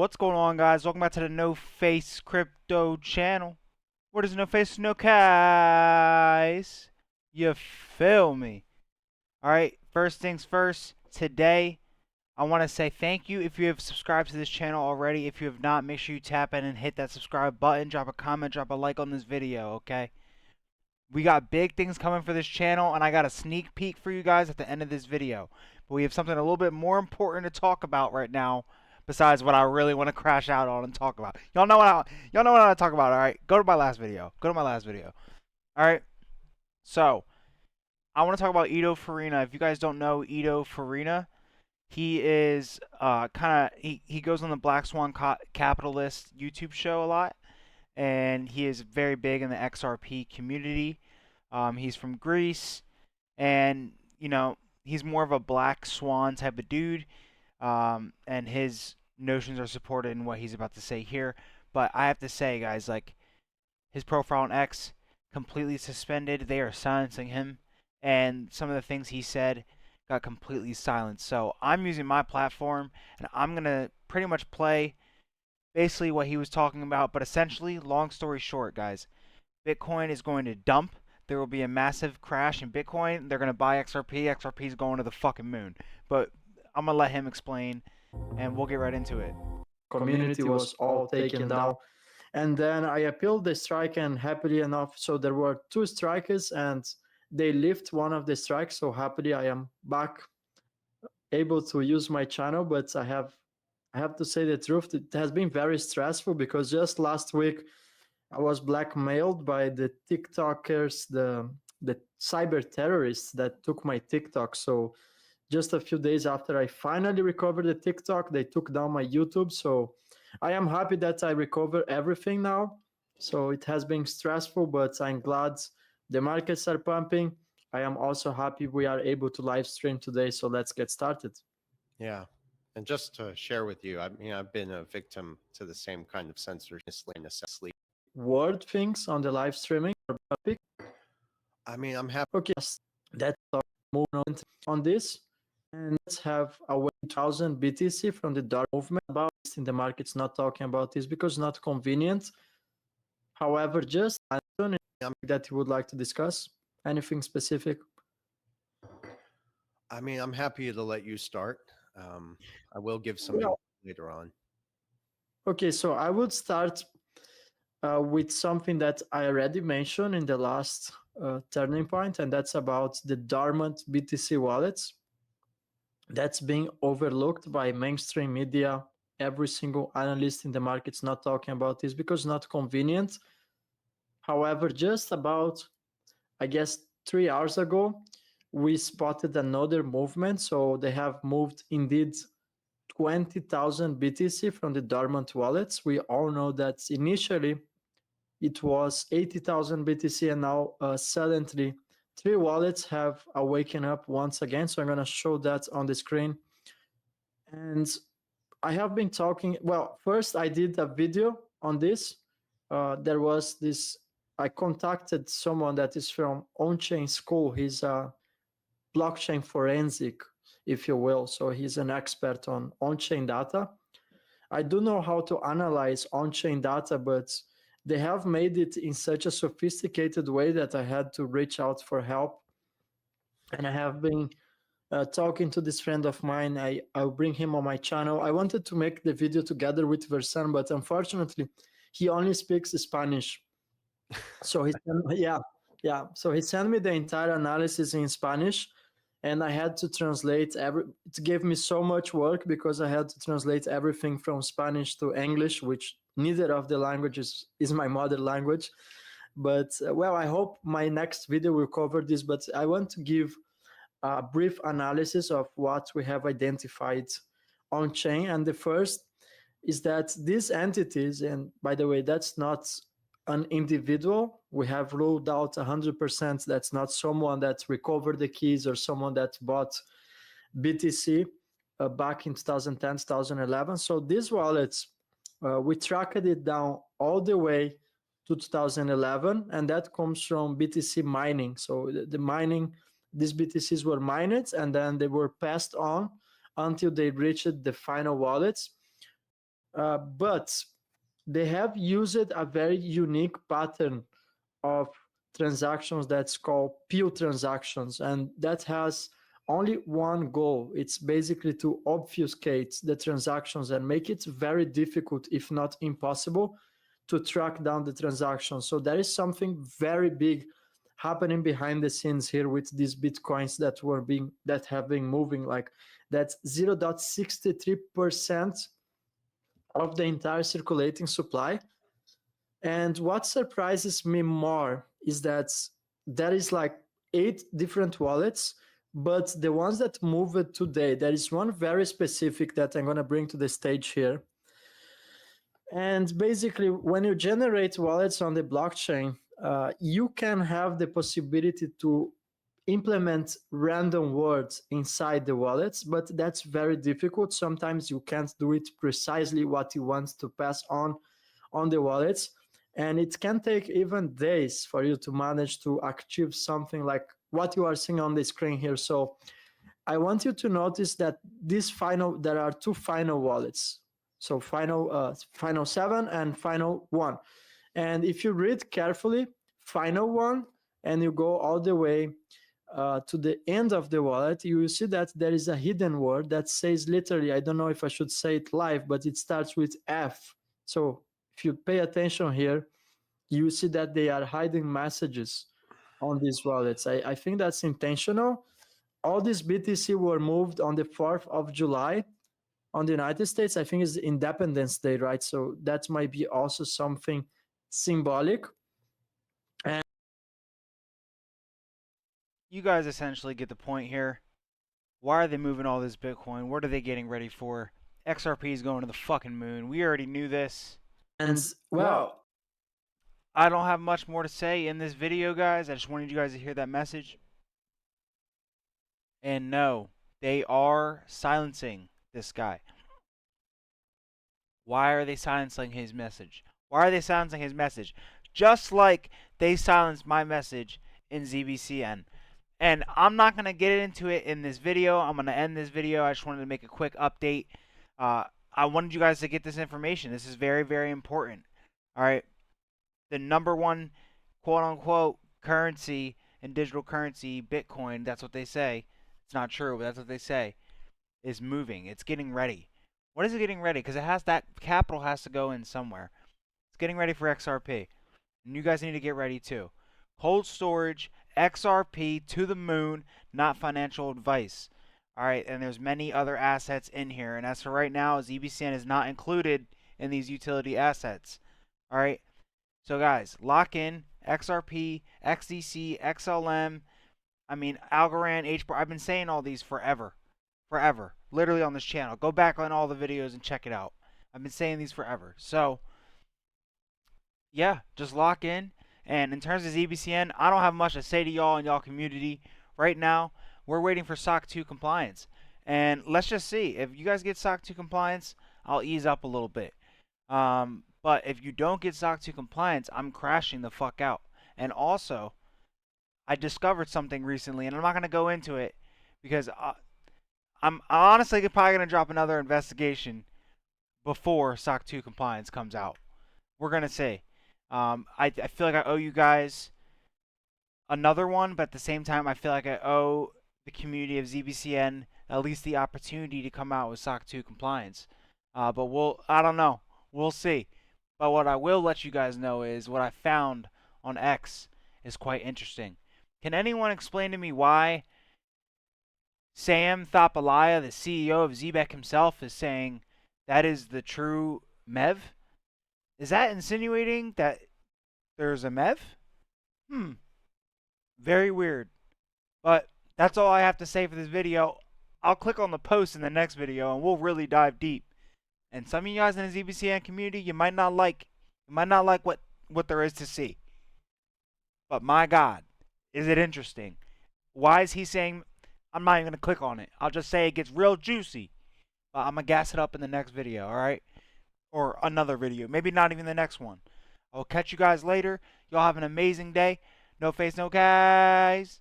What's going on, guys? Welcome back to the NoFaceCrypto channel. What is no face, no guys? You feel me? Alright, first things first, today I want to say thank you if you have subscribed to this channel already. If you have not, make sure you tap in and hit that subscribe button, drop a comment, drop a like on this video, okay? We got big things coming for this channel, and I got a sneak peek for you guys at the end of this video. But we have something a little bit more important to talk about right now, besides what I really want to crash out on and talk about. Y'all know what I talk about. All right, go to my last video. All right. So I want to talk about Ido Firina. If you guys don't know Ido Firina, he is he goes on the Black Swan Capitalist YouTube show a lot, and he is very big in the XRP community. He's from Greece, and he's more of a black swan type of dude, and his notions are supported in what he's about to say here. But I have to say, guys, like, his profile on X completely suspended. They are silencing him, and some of the things he said got completely silenced. So I'm using my platform, and I'm gonna pretty much play basically what he was talking about. But essentially, long story short, guys, Bitcoin is going to dump. There will be a massive crash in Bitcoin. They're going to buy XRP. XRP is going to the fucking moon. But I'm going to let him explain, and we'll get right into it. Community was all taken down. And then I appealed the strike, and happily enough, so there were 2 strikers, and they lift one of the strikes. So happily I am back able to use my channel. But I have to say the truth, it has been very stressful, because just last week I was blackmailed by the TikTokers, the cyber terrorists that took my TikTok. So just a few days after I finally recovered the TikTok, they took down my YouTube. So I am happy that I recover everything now. So it has been stressful, but I'm glad the markets are pumping. I am also happy we are able to live stream today. So let's get started. Yeah. And just to share with you, I mean, I've been a victim to the same kind of censorship. Word things on the live streaming. I mean, I'm happy. Okay, let's move on this. And let's have a 1,000 BTC from the Dharm movement about this in the markets, not talking about this because not convenient. However, just that you would like to discuss anything specific. I mean, I'm happy to let you start. I will give some later on. Okay, so I would start with something that I already mentioned in the last turning point, and that's about the dormant BTC wallets. That's being overlooked by mainstream media. Every single analyst in the market's not talking about this because not convenient. However, just about, I guess, 3 hours ago, we spotted another movement. So they have moved indeed 20,000 BTC from the dormant wallets. We all know that initially it was 80,000 BTC, and now suddenly 3 wallets have awakened up once again. So I'm going to show that on the screen. And I have been talking, well, first I did a video on this. There was this, I contacted someone that is from Onchain School. He's a blockchain forensic, if you will. So he's an expert on on-chain data. I do know how to analyze on-chain data, but they have made it in such a sophisticated way that I had to reach out for help. And I have been talking to this friend of mine. I'll bring him on my channel. I wanted to make the video together with Versan, but unfortunately, he only speaks Spanish. So he So he sent me the entire analysis in Spanish, and I had to translate it gave me so much work because I had to translate everything from Spanish to English, which neither of the languages is my mother language. But well, I hope my next video will cover this, but I want to give a brief analysis of what we have identified on chain. And the first is that these entities, and by the way, that's not an individual. We have ruled out 100%. That's not someone that recovered the keys or someone that bought BTC back in 2010, 2011. So these wallets, we tracked it down all the way to 2011, and that comes from BTC mining. So the mining, these BTCs were mined, and then they were passed on until they reached the final wallets. but they have used a very unique pattern of transactions that's called peel transactions, and that has only one goal. It's basically to obfuscate the transactions and make it very difficult, if not impossible, to track down the transactions. So there is something very big happening behind the scenes here with these bitcoins that have been moving. Like, that's 0.63% of the entire circulating supply. And what surprises me more is that there is like 8 different wallets, but the ones that moved today, there is one very specific that I'm going to bring to the stage here. And basically, when you generate wallets on the blockchain, you can have the possibility to implement random words inside the wallets, but that's very difficult. Sometimes you can't do it precisely what you want to pass on the wallets. And it can take even days for you to manage to achieve something like what you are seeing on the screen here. So I want you to notice that there are 2 final wallets. So final 7 and final 1. And if you read carefully, final 1, and you go all the way to the end of the wallet, you will see that there is a hidden word that says literally, I don't know if I should say it live, but it starts with F. So if you pay attention here, you see that they are hiding messages on these wallets. I think that's intentional. All these BTC were moved on the 4th of July on the United States. I think it's Independence Day, right? So that might be also something symbolic. And You guys essentially get the point here. Why are they moving all this Bitcoin? What are they getting ready for? XRP is going to the fucking moon. We already knew this. well, I don't have much more to say in this video, guys. I just wanted you guys to hear that message. And no, they are silencing this guy. Why are they silencing his message? Why are they silencing his message? Just like they silenced my message in ZBCN. And I'm not going to get into it in this video. I'm going to end this video. I just wanted to make a quick update. I wanted you guys to get this information. This is very, very important. All right. The number one quote unquote currency and digital currency, Bitcoin, that's what they say. It's not true, but that's what they say, is moving. It's getting ready. What is it getting ready? Because it has that capital has to go in somewhere. It's getting ready for XRP. And you guys need to get ready too. Cold storage, XRP to the moon, not financial advice. All right, and there's many other assets in here. And as for right now, ZBCN is not included in these utility assets. All right, so guys, lock in XRP, XDC, XLM. I mean, Algorand, HBAR. I've been saying all these forever. Forever. Literally on this channel. Go back on all the videos and check it out. I've been saying these forever. So, yeah, just lock in. And in terms of ZBCN, I don't have much to say to y'all in y'all community. Right now, we're waiting for SOC 2 compliance. And let's just see. If you guys get SOC 2 compliance, I'll ease up a little bit. But if you don't get SOC 2 compliance, I'm crashing the fuck out. And also, I discovered something recently, and I'm not going to go into it because I'm honestly probably going to drop another investigation before SOC 2 compliance comes out. We're going to see. I feel like I owe you guys another one, but at the same time, I feel like I owe the community of ZBCN at least the opportunity to come out with SOC 2 compliance. But I don't know. We'll see. But what I will let you guys know is what I found on X is quite interesting. Can anyone explain to me why Sam Thapalaya, the CEO of Zbeck himself, is saying that is the true MEV? Is that insinuating that there's a MEV? Very weird. But that's all I have to say for this video. I'll click on the post in the next video and we'll really dive deep. And some of you guys in the ZBCN community, you might not like what there is to see. But my God, is it interesting? Why is he saying? I'm not even going to click on it. I'll just say it gets real juicy. But I'm going to gas it up in the next video, alright? Or another video. Maybe not even the next one. I'll catch you guys later. Y'all have an amazing day. No face, no guys.